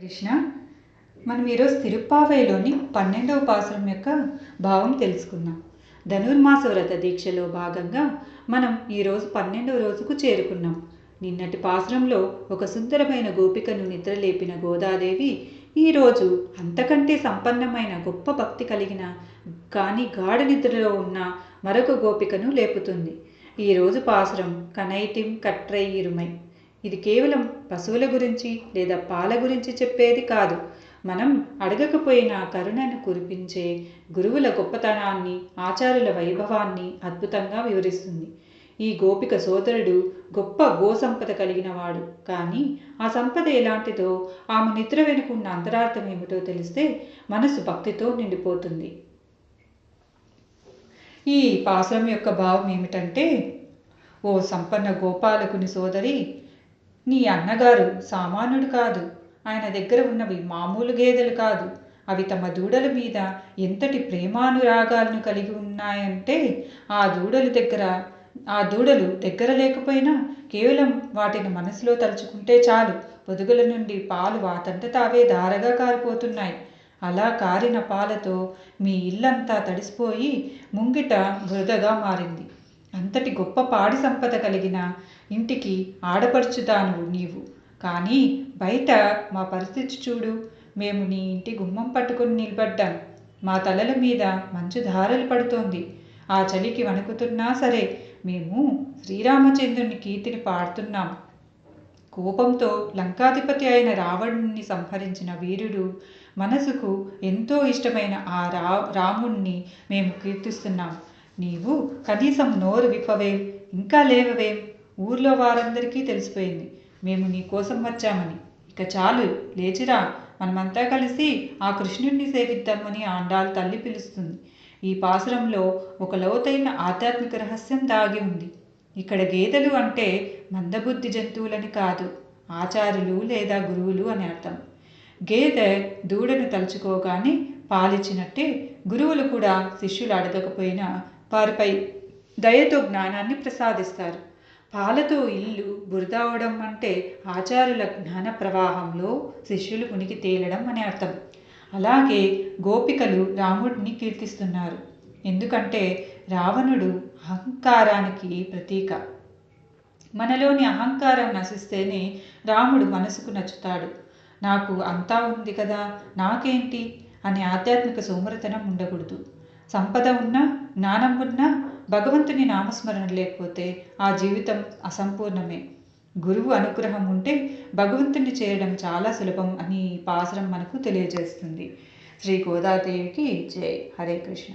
కృష్ణ, మనం ఈరోజు తిరుప్పావైలోని 12వ పాసురం యొక్క భావం తెలుసుకుందాం. ధనుర్మాస వ్రత దీక్షలో భాగంగా మనం ఈరోజు 12వ రోజుకు చేరుకున్నాం. నిన్నటి పాసురంలో ఒక సుందరమైన గోపికను నిద్రలేపిన గోదాదేవి ఈరోజు అంతకంటే సంపన్నమైన గొప్ప భక్తి కలిగిన కానీ గాఢ నిద్రలో ఉన్న మరొక గోపికను లేపుతుంది. ఈరోజు పాసురం కనైతిం కట్రై ఇరుమై. ఇది కేవలం పశువుల గురించి లేదా పాల గురించి చెప్పేది కాదు. మనం అడగకపోయినా కరుణను కురిపించే గురువుల గొప్పతనాన్ని, ఆచారుల వైభవాన్ని అద్భుతంగా వివరిస్తుంది. ఈ గోపిక సోదరుడు గొప్ప గోసంపద కలిగిన వాడు. కానీ ఆ సంపద ఎలాంటిదో, ఆమె నిద్ర వెనుకున్న అంతరార్థం ఏమిటో తెలిస్తే మనసు భక్తితో నిండిపోతుంది. ఈ పాసురం యొక్క భావం ఏమిటంటే, ఓ సంపన్న గోపాలకుని సోదరి, నీ అన్నగారు సామాన్యుడు కాదు. ఆయన దగ్గర ఉన్నవి మామూలు గేదెలు కాదు. అవి తమ దూడల మీద ఎంతటి ప్రేమానురాగాలను కలిగి ఉన్నాయంటే ఆ దూడలు దగ్గర లేకపోయినా కేవలం వాటిని మనసులో తలుచుకుంటే చాలు, పొదుగుల నుండి పాలు వాతంట తావే ధారగా కారిపోతున్నాయి. అలా కారిన పాలతో మీ ఇల్లంతా తడిసిపోయి ముంగిట బురదగా మారింది. అంతటి గొప్ప పాడి సంపద కలిగిన ఇంటికి ఆడపడుచుదానువు నీవు. కానీ బయట మా పరిస్థితి చూడు. మేము నీ ఇంటి గుమ్మం పట్టుకుని నిలబడ్డాం. మా తలల మీద మంచు ధారలు పడుతోంది. ఆ చలికి వణుకుతున్నా సరే మేము శ్రీరామచంద్రుని కీర్తిని పాడుతున్నాం. కోపంతో లంకాధిపతి అయిన రావణుణ్ణి సంహరించిన వీరుడు, మనసుకు ఎంతో ఇష్టమైన ఆ రాముణ్ణి మేము కీర్తిస్తున్నాం. నీవు కనీసం నోరు విప్పవేం, ఇంకా లేవవేం? ఊర్లో వారందరికీ తెలిసిపోయింది మేము నీ కోసం వచ్చామని. ఇక చాలు, లేచిరా, మనమంతా కలిసి ఆ కృష్ణుడిని సేవిద్దామని ఆండాళ్ తల్లి పిలుస్తుంది. ఈ పాసురంలో ఒక లోతైన ఆధ్యాత్మిక రహస్యం దాగి ఉంది. ఇక్కడ గేదెలు అంటే మందబుద్ధి జంతువులని కాదు, ఆచారులు లేదా గురువులు అని అర్థం. గేదె దూడను తలుచుకోగానే పాలిచ్చినట్టే గురువులు కూడా శిష్యులు అడగకపోయినా వారిపై దయతో జ్ఞానాన్ని ప్రసాదిస్తారు. పాలతో ఇల్లు బురదవడం అంటే ఆచారుల జ్ఞాన ప్రవాహంలో శిష్యులు ఉనికి తేలడం అని అర్థం. అలాగే గోపికలు రాముడిని కీర్తిస్తున్నారు. ఎందుకంటే రావణుడు అహంకారానికి ప్రతీక. మనలోని అహంకారం నశిస్తేనే రాముడు మనసుకు నచ్చుతాడు. నాకు అంతా ఉంది కదా, నాకేంటి అనే ఆధ్యాత్మిక సోమరితనం ఉండకూడదు. సంపద ఉన్నా, జ్ఞానం ఉన్నా భగవంతుని నామస్మరణ లేకపోతే ఆ జీవితం అసంపూర్ణమే. గురువు అనుగ్రహం ఉంటే భగవంతుని చేయడం చాలా సులభం అని ఈ పాసురం మనకు తెలియజేస్తుంది. శ్రీ గోదాదేవికి జై. హరే కృష్ణ.